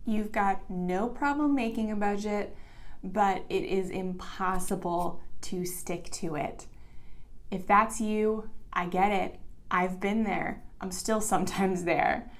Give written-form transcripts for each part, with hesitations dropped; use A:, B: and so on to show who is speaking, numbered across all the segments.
A: You've got no problem making a budget, but it is impossible to stick to it. If that's you, I get it. I've been there. I'm still sometimes there.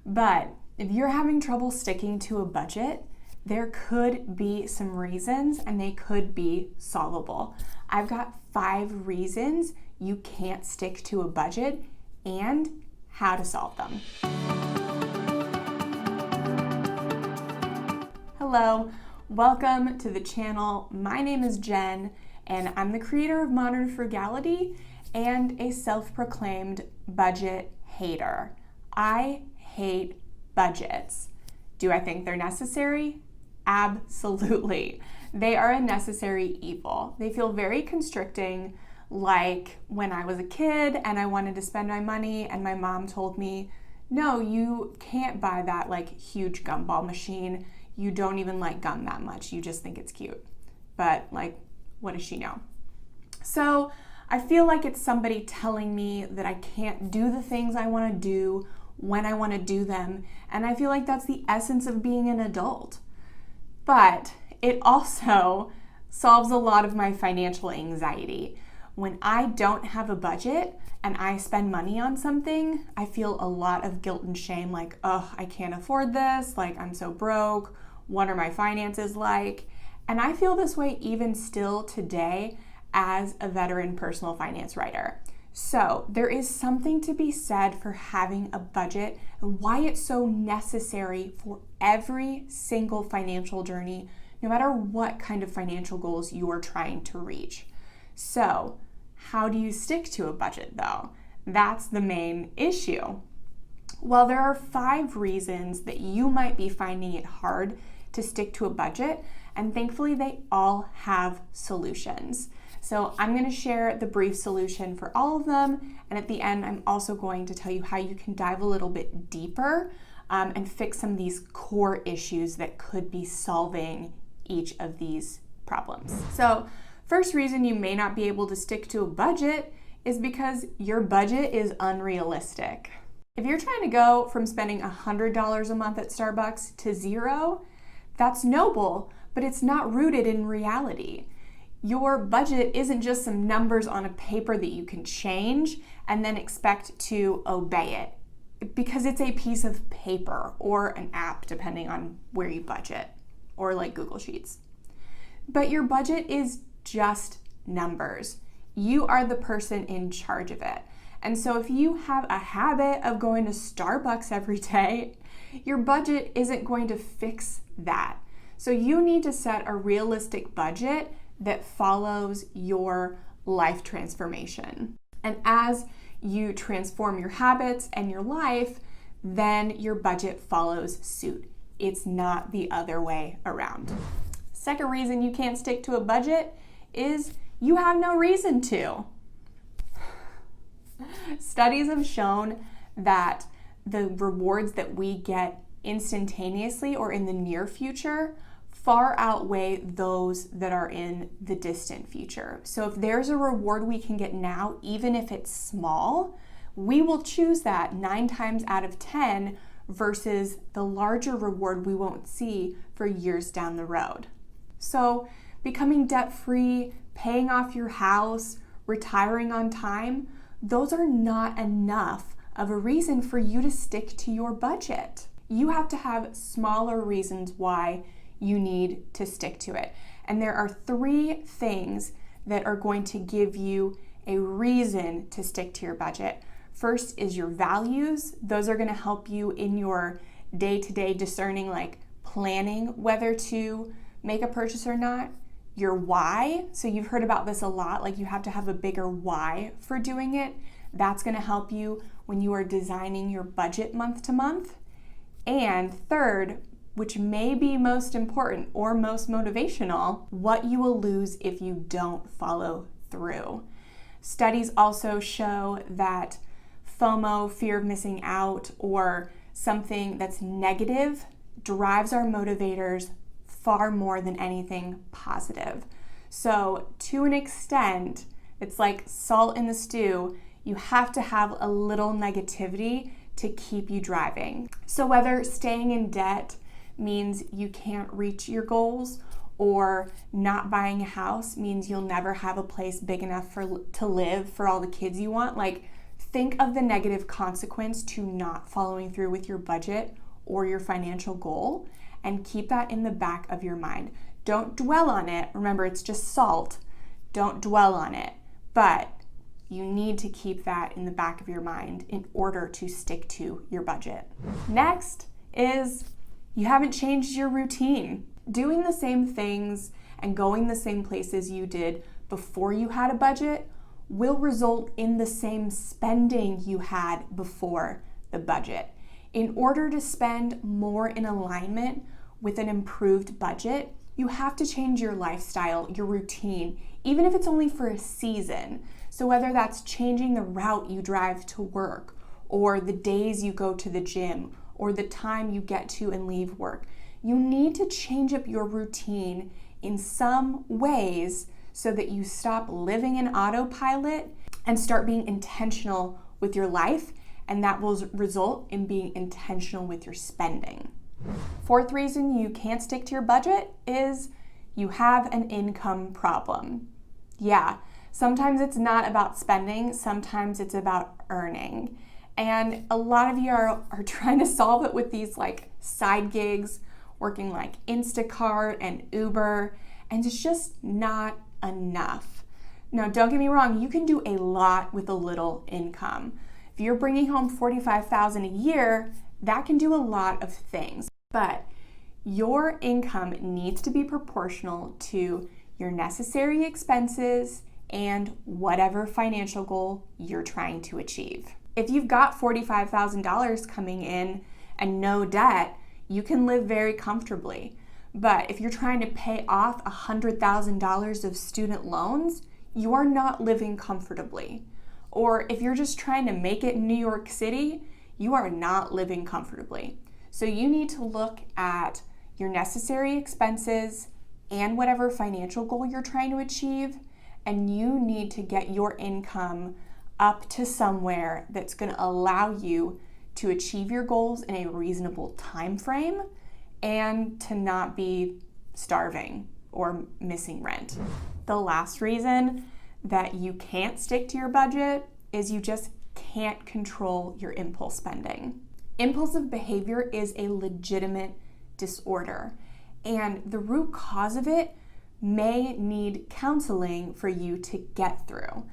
A: But if you're having trouble sticking to a budget, there could be some reasons and they could be solvable. I've got 5 reasons you can't stick to a budget and how to solve them. Hello, welcome to the channel. My name is Jen and I'm the creator of Modern Frugality and a self-proclaimed budget hater. I hate budgets. Do I think they're necessary? Absolutely. They are a necessary evil. They feel very constricting, like when I was a kid and I wanted to spend my money and my mom told me, no, you can't buy that like huge gumball machine. You don't even like gum that much. You just think it's cute. But like, what does she know? So I feel like it's somebody telling me that I can't do the things I want to do when I want to do them. And I feel like that's the essence of being an adult. But it also solves a lot of my financial anxiety. When I don't have a budget and I spend money on something, I feel a lot of guilt and shame, like, oh, I can't afford this, like I'm so broke, what are my finances like? And I feel this way even still today as a veteran personal finance writer. So there is something to be said for having a budget and why it's so necessary for every single financial journey, no matter what kind of financial goals you are trying to reach. So how do you stick to a budget though? That's the main issue. Well, there are 5 reasons that you might be finding it hard to stick to a budget, and thankfully they all have solutions. So I'm going to share the brief solution for all of them, and at the end I'm also going to tell you how you can dive a little bit deeper and fix some of these core issues that could be solving each of these problems. So first reason you may not be able to stick to a budget is because your budget is unrealistic. If you're trying to go from spending $100 a month at Starbucks to 0, that's noble, but it's not rooted in reality. Your budget isn't just some numbers on a paper that you can change and then expect to obey it, because it's a piece of paper or an app, depending on where you budget, or like Google Sheets. But your budget is just numbers. You are the person in charge of it. And so if you have a habit of going to Starbucks every day, your budget isn't going to fix that. So you need to set a realistic budget that follows your life transformation. And as you transform your habits and your life, then your budget follows suit. It's not the other way around. Second reason you can't stick to a budget is you have no reason to. Studies have shown that the rewards that we get instantaneously or in the near future far outweigh those that are in the distant future. So if there's a reward we can get now, even if it's small, we will choose that 9 times out of 10 versus the larger reward we won't see for years down the road. So becoming debt-free, paying off your house, retiring on time, those are not enough of a reason for you to stick to your budget. You have to have smaller reasons why you need to stick to it. And there are 3 things that are going to give you a reason to stick to your budget. First is your values. Those are going to help you in your day-to-day discerning, like planning whether to make a purchase or not. Your why. So you've heard about this a lot, like you have to have a bigger why for doing it. That's going to help you when you are designing your budget month to month. And third, which may be most important or most motivational, what you will lose if you don't follow through. Studies also show that FOMO, fear of missing out, or something that's negative drives our motivators far more than anything positive. So to an extent, it's like salt in the stew. You have to have a little negativity to keep you driving. So whether staying in debt, means you can't reach your goals, or not buying a house means you'll never have a place big enough to live for all the kids you want. Like, think of the negative consequence to not following through with your budget or your financial goal, and keep that in the back of your mind. Don't dwell on it. Remember, it's just salt. Don't dwell on it. But you need to keep that in the back of your mind in order to stick to your budget. Next is you haven't changed your routine. Doing the same things and going the same places you did before you had a budget will result in the same spending you had before the budget. In order to spend more in alignment with an improved budget, you have to change your lifestyle, your routine, even if it's only for a season. So whether that's changing the route you drive to work, or the days you go to the gym, or the time you get to and leave work, you need to change up your routine in some ways so that you stop living in autopilot and start being intentional with your life, and that will result in being intentional with your spending. Fourth reason you can't stick to your budget is you have an income problem. Yeah, sometimes it's not about spending, sometimes it's about earning. And a lot of you are trying to solve it with these like side gigs, working like Instacart and Uber, and it's just not enough. Now, don't get me wrong, you can do a lot with a little income. If you're bringing home $45,000 a year, that can do a lot of things. But your income needs to be proportional to your necessary expenses and whatever financial goal you're trying to achieve. If you've got $45,000 coming in and no debt, you can live very comfortably. But if you're trying to pay off $100,000 of student loans, you are not living comfortably. Or if you're just trying to make it in New York City, you are not living comfortably. So you need to look at your necessary expenses and whatever financial goal you're trying to achieve, and you need to get your income up to somewhere that's going to allow you to achieve your goals in a reasonable time frame and to not be starving or missing rent. The last reason that you can't stick to your budget is you just can't control your impulse spending. Impulsive behavior is a legitimate disorder, and the root cause of it may need counseling for you to get through.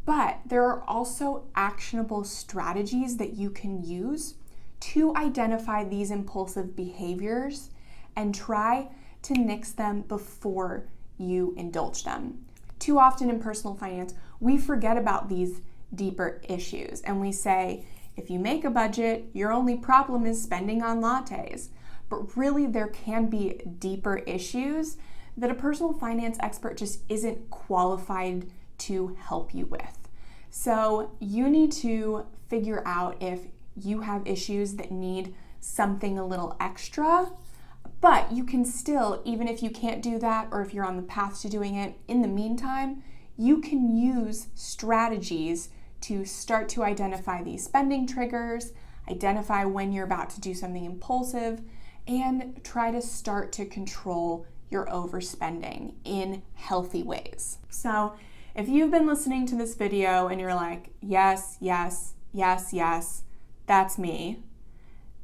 A: But there are also actionable strategies that you can use to identify these impulsive behaviors and try to nix them before you indulge them. Too often in personal finance, we forget about these deeper issues and we say, if you make a budget, your only problem is spending on lattes. But really, there can be deeper issues that a personal finance expert just isn't qualified to help you with. So you need to figure out if you have issues that need something a little extra, but you can still, even if you can't do that or if you're on the path to doing it, in the meantime, you can use strategies to start to identify these spending triggers, identify when you're about to do something impulsive, and try to start to control your overspending in healthy ways. So if you've been listening to this video and you're like, yes, yes, yes, yes, that's me,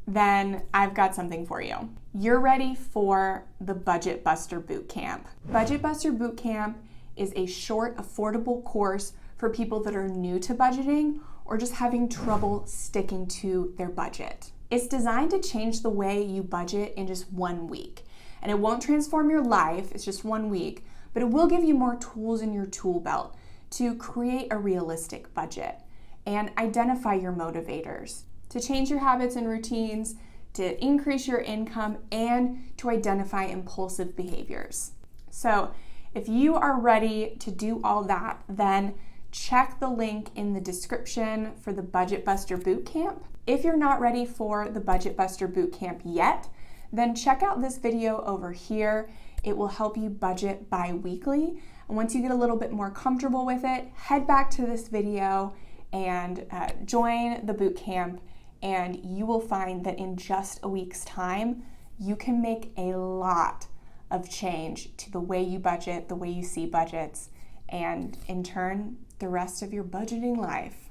A: then I've got something for you. You're ready for the Budget Buster Bootcamp. Budget Buster Bootcamp is a short, affordable course for people that are new to budgeting or just having trouble sticking to their budget. It's designed to change the way you budget in just 1 week. And it won't transform your life, it's just 1 week, but it will give you more tools in your tool belt to create a realistic budget and identify your motivators, to change your habits and routines, to increase your income, and to identify impulsive behaviors. So if you are ready to do all that, then check the link in the description for the Budget Buster Bootcamp. If you're not ready for the Budget Buster Bootcamp yet, then check out this video over here. It will help you budget bi-weekly. And once you get a little bit more comfortable with it, head back to this video and join the bootcamp, and you will find that in just a week's time, you can make a lot of change to the way you budget, the way you see budgets, and in turn, the rest of your budgeting life.